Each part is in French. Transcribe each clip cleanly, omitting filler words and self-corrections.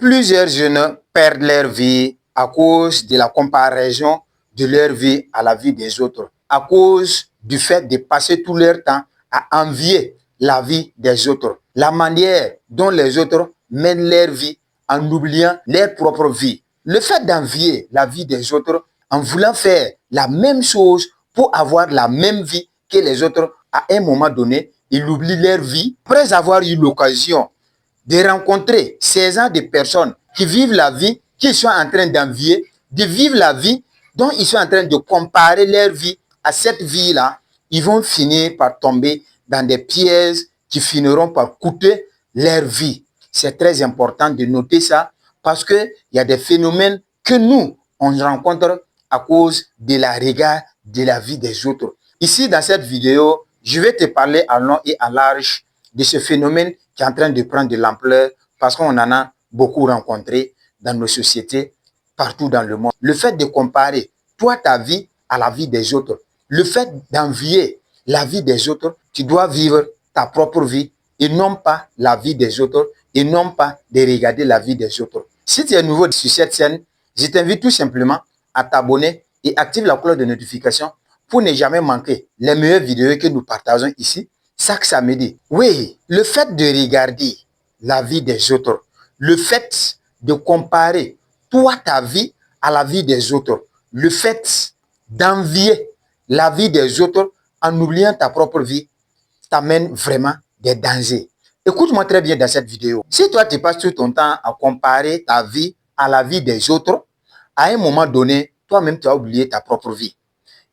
Plusieurs jeunes perdent leur vie à cause de la comparaison de leur vie à la vie des autres, à cause du fait de passer tout leur temps à envier la vie des autres, la manière dont les autres mènent leur vie en oubliant leur propre vie. Le fait d'envier la vie des autres en voulant faire la même chose pour avoir la même vie que les autres, à un moment donné, ils oublient leur vie. Après avoir eu l'occasion de rencontrer ces gens de personnes qui vivent la vie qu'ils sont en train d'envier, de vivre la vie dont ils sont en train de comparer leur vie à cette vie-là, ils vont finir par tomber dans des pièges qui finiront par coûter leur vie. C'est très important de noter ça parce qu'il y a des phénomènes que nous, on rencontre à cause de la regard de la vie des autres. Ici, dans cette vidéo, je vais te parler en long et en large de ce phénomène qui est en train de prendre de l'ampleur parce qu'on en a beaucoup rencontré dans nos sociétés, partout dans le monde. Le fait de comparer toi, ta vie à la vie des autres, le fait d'envier la vie des autres, tu dois vivre ta propre vie et non pas la vie des autres et non pas de regarder la vie des autres. Si tu es nouveau sur cette chaîne, je t'invite tout simplement à t'abonner et active la cloche de notification pour ne jamais manquer les meilleures vidéos que nous partageons ici chaque samedi. Oui, le fait de regarder la vie des autres, le fait de comparer toi, ta vie à la vie des autres, le fait d'envier la vie des autres en oubliant ta propre vie, t'amène vraiment des dangers. Écoute-moi très bien dans cette vidéo. Si toi, tu passes tout ton temps à comparer ta vie à la vie des autres, à un moment donné, toi-même, tu as oublié ta propre vie.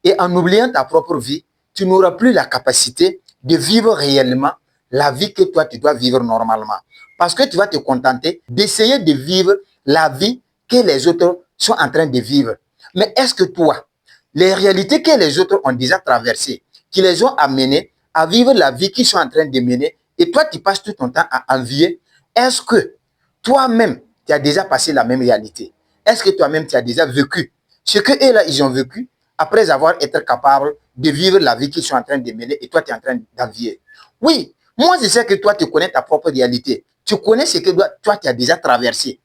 Et en oubliant ta propre vie, tu n'auras plus la capacité de vivre réellement la vie que toi, tu dois vivre normalement. Parce que tu vas te contenter d'essayer de vivre la vie que les autres sont en train de vivre. Mais est-ce que toi, les réalités que les autres ont déjà traversées, qui les ont amenés à vivre la vie qu'ils sont en train de mener, et toi, tu passes tout ton temps à envier, est-ce que toi-même, tu as déjà passé la même réalité? Est-ce que toi-même, tu as déjà vécu ce que eux là, ils ont vécu après avoir été capable de vivre la vie qu'ils sont en train de mener et toi, tu es en train d'envier? Oui, moi, je sais que toi, tu connais ta propre réalité. Tu connais ce que toi, tu as déjà traversé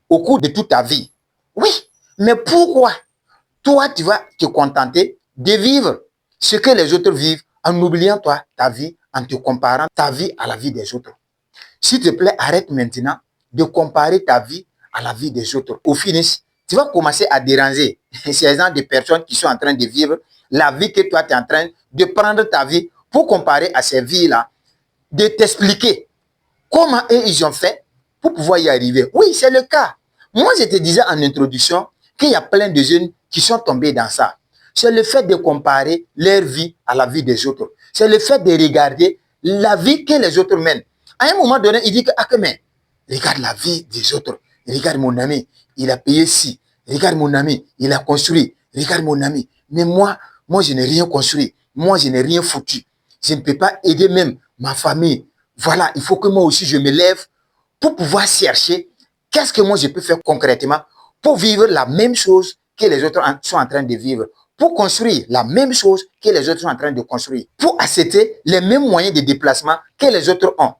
au cours de toute ta vie. Oui, mais pourquoi toi, tu vas te contenter de vivre ce que les autres vivent en oubliant toi, ta vie, en te comparant ta vie à la vie des autres? S'il te plaît, arrête maintenant de comparer ta vie à la vie des autres. Au finish, tu vas commencer à déranger ces gens de personnes qui sont en train de vivre la vie que toi, tu es en train de prendre ta vie pour comparer à ces vies-là, de t'expliquer comment eux, ils ont fait pour pouvoir y arriver. Oui, c'est le cas. Moi, je te disais en introduction qu'il y a plein de jeunes qui sont tombés dans ça. C'est le fait de comparer leur vie à la vie des autres. C'est le fait de regarder la vie que les autres mènent. À un moment donné, il dit que, ah, mais regarde la vie des autres. Regarde mon ami, il a payé ci. Regarde mon ami, il a construit. Regarde mon ami. Mais moi, je n'ai rien construit. Moi, je n'ai rien foutu. Je ne peux pas aider même ma famille. Voilà, il faut que moi aussi, je me lève pour pouvoir chercher qu'est-ce que moi, je peux faire concrètement pour vivre la même chose que les autres sont en train de vivre, pour construire la même chose que les autres sont en train de construire, pour accepter les mêmes moyens de déplacement que les autres ont.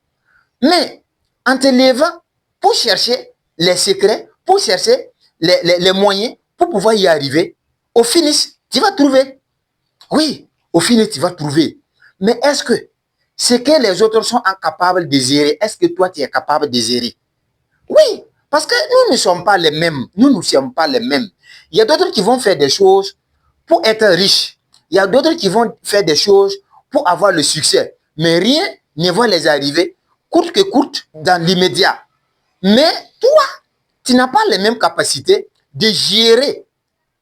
Mais en te levant pour chercher les secrets, pour chercher les moyens pour pouvoir y arriver, au finish, tu vas trouver. Oui, au finish, tu vas trouver. Mais est-ce que ce que les autres sont incapables de gérer, est-ce que toi, tu es capable de gérer? Oui, parce que nous ne sommes pas les mêmes. Nous ne sommes pas les mêmes. Il y a d'autres qui vont faire des choses pour être riches. Il y a d'autres qui vont faire des choses pour avoir le succès. Mais rien ne va les arriver, coûte que coûte, dans l'immédiat. Mais toi, tu n'as pas les mêmes capacités de gérer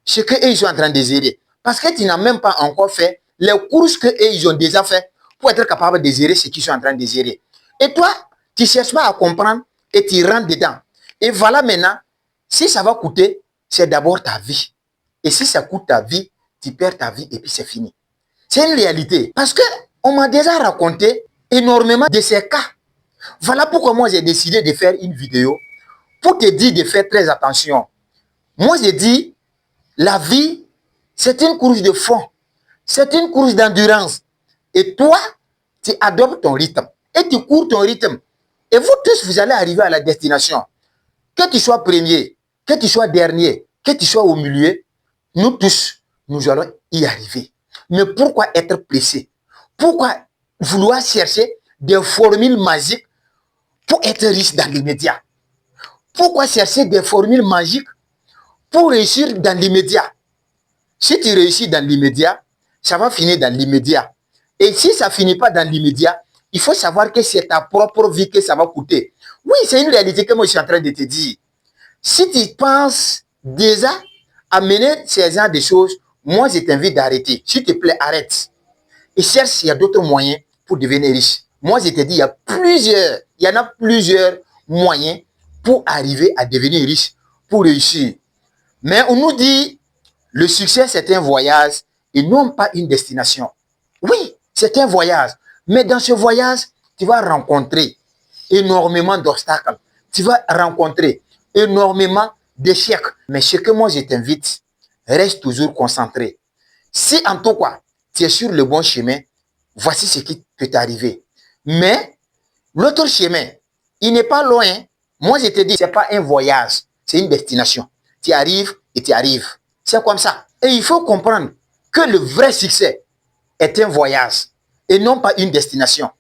ce qu'eux, ils sont en train de gérer. Parce que tu n'as même pas encore fait les courses qu'eux, ils ont déjà fait pour être capable de gérer ce qu'ils sont en train de gérer. Et toi, tu ne cherches pas à comprendre et tu rentres dedans. Et voilà maintenant, si ça va coûter, c'est d'abord ta vie. Et si ça coûte ta vie, tu perds ta vie et puis c'est fini. C'est une réalité. Parce qu'on m'a déjà raconté énormément de ces cas. Voilà pourquoi moi j'ai décidé de faire une vidéo pour te dire de faire très attention. Moi j'ai dit, la vie, c'est une course de fond. C'est une course d'endurance. Et toi, tu adoptes ton rythme. Et tu cours ton rythme. Et vous tous, vous allez arriver à la destination. Que tu sois premier, que tu sois dernier, que tu sois au milieu, nous tous, nous allons y arriver. Mais pourquoi être pressé? Pourquoi vouloir chercher des formules magiques pour être riche dans l'immédiat? Pourquoi chercher des formules magiques pour réussir dans l'immédiat? Si tu réussis dans l'immédiat, ça va finir dans l'immédiat. Et si ça ne finit pas dans l'immédiat, il faut savoir que c'est ta propre vie que ça va coûter. Oui, c'est une réalité que moi je suis en train de te dire. Si tu penses déjà à mener ces genres de choses, moi je t'invite d'arrêter. S'il te plaît, arrête. Et cherche, il y a d'autres moyens pour devenir riche. Moi je te dis, il y en a plusieurs moyens pour arriver à devenir riche, pour réussir. Mais on nous dit, le succès c'est un voyage et non pas une destination. Oui, c'est un voyage. Mais dans ce voyage, tu vas rencontrer énormément d'obstacles. Tu vas rencontrer énormément d'échecs. Mais ce que moi je t'invite, reste toujours concentré. Si en tout cas, tu es sur le bon chemin, voici ce qui peut t'arriver. Mais l'autre chemin, il n'est pas loin. Moi je te dis, ce n'est pas un voyage, c'est une destination. Tu arrives et tu arrives. C'est comme ça. Et il faut comprendre que le vrai succès est un voyage et non pas une destination.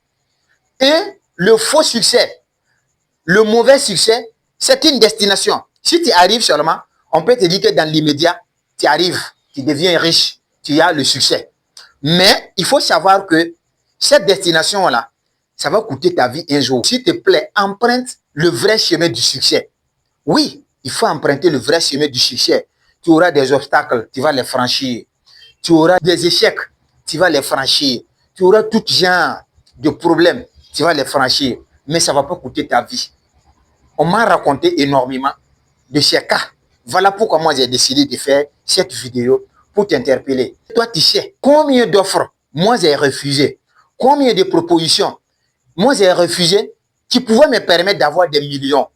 Et le faux succès, le mauvais succès, c'est une destination. Si tu arrives seulement, on peut te dire que dans l'immédiat, tu arrives, tu deviens riche, tu as le succès. Mais il faut savoir que cette destination-là, ça va coûter ta vie un jour. S'il te plaît, emprunte le vrai chemin du succès. Oui, il faut emprunter le vrai chemin du succès. Tu auras des obstacles, tu vas les franchir. Tu auras des échecs, tu vas les franchir. Tu auras tout genre de problèmes, tu vas les franchir. Mais ça ne va pas coûter ta vie. On m'a raconté énormément de ces cas. Voilà pourquoi moi j'ai décidé de faire cette vidéo pour t'interpeller. Toi, tu sais combien d'offres moi j'ai refusé, combien de propositions moi j'ai refusé qui pouvaient me permettre d'avoir des millions.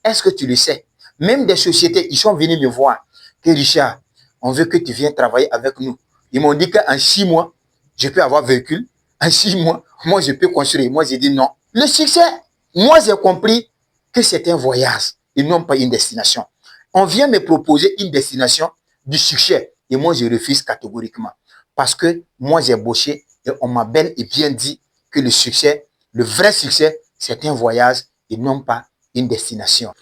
Est-ce que tu le sais? Même des sociétés, ils sont venus me voir. Que Richard, on veut que tu viennes travailler avec nous. Ils m'ont dit qu'en 6 mois, je peux avoir véhicule. En 6 mois, moi je peux construire. Moi j'ai dit non. Le succès, moi j'ai compris que c'est un voyage et non pas une destination. On vient me proposer une destination du succès et moi je refuse catégoriquement. Parce que moi j'ai bossé et on m'a bel et bien dit que le succès, le vrai succès, c'est un voyage et non pas une destination.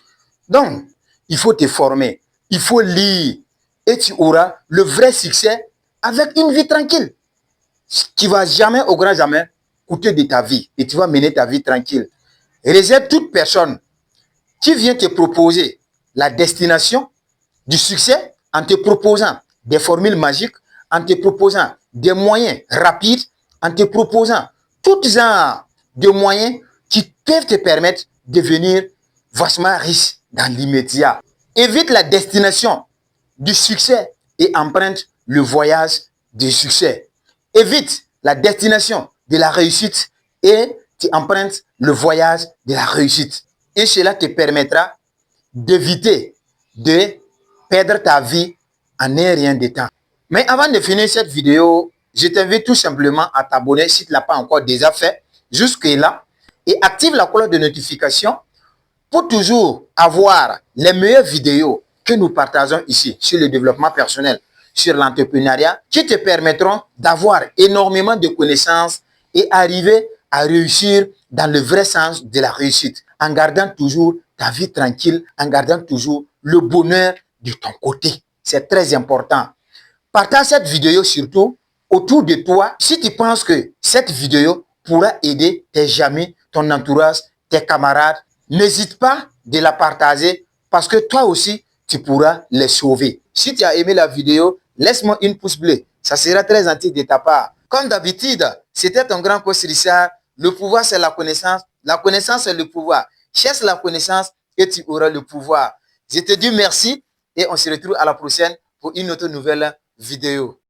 Donc, il faut te former, il faut lire et tu auras le vrai succès avec une vie tranquille. Tu ne vas jamais, au grand jamais, coûter de ta vie et tu vas mener ta vie tranquille. Réserve toute personne qui vient te proposer la destination du succès en te proposant des formules magiques, en te proposant des moyens rapides, en te proposant tout genre de moyens qui peuvent te permettre de devenir vachement riche dans l'immédiat. Évite la destination du succès et emprunte le voyage du succès. Évite la destination de la réussite et tu empruntes le voyage de la réussite. Et cela te permettra d'éviter de perdre ta vie en un rien de temps. Mais avant de finir cette vidéo, je t'invite tout simplement à t'abonner si tu ne l'as pas encore déjà fait jusque-là et active la cloche de notification pour toujours avoir les meilleures vidéos que nous partageons ici sur le développement personnel, sur l'entrepreneuriat, qui te permettront d'avoir énormément de connaissances et arriver à réussir dans le vrai sens de la réussite, en gardant toujours ta vie tranquille, en gardant toujours le bonheur de ton côté. C'est très important. Partage cette vidéo surtout autour de toi si tu penses que cette vidéo pourra aider tes amis, ton entourage, tes camarades. N'hésite pas de la partager parce que toi aussi, tu pourras les sauver. Si tu as aimé la vidéo, laisse-moi une pouce bleue. Ça sera très gentil de ta part. Comme d'habitude, c'était ton grand coach Richard. Le pouvoir, c'est la connaissance. La connaissance, c'est le pouvoir. Cherche la connaissance et tu auras le pouvoir. Je te dis merci et on se retrouve à la prochaine pour une autre nouvelle vidéo.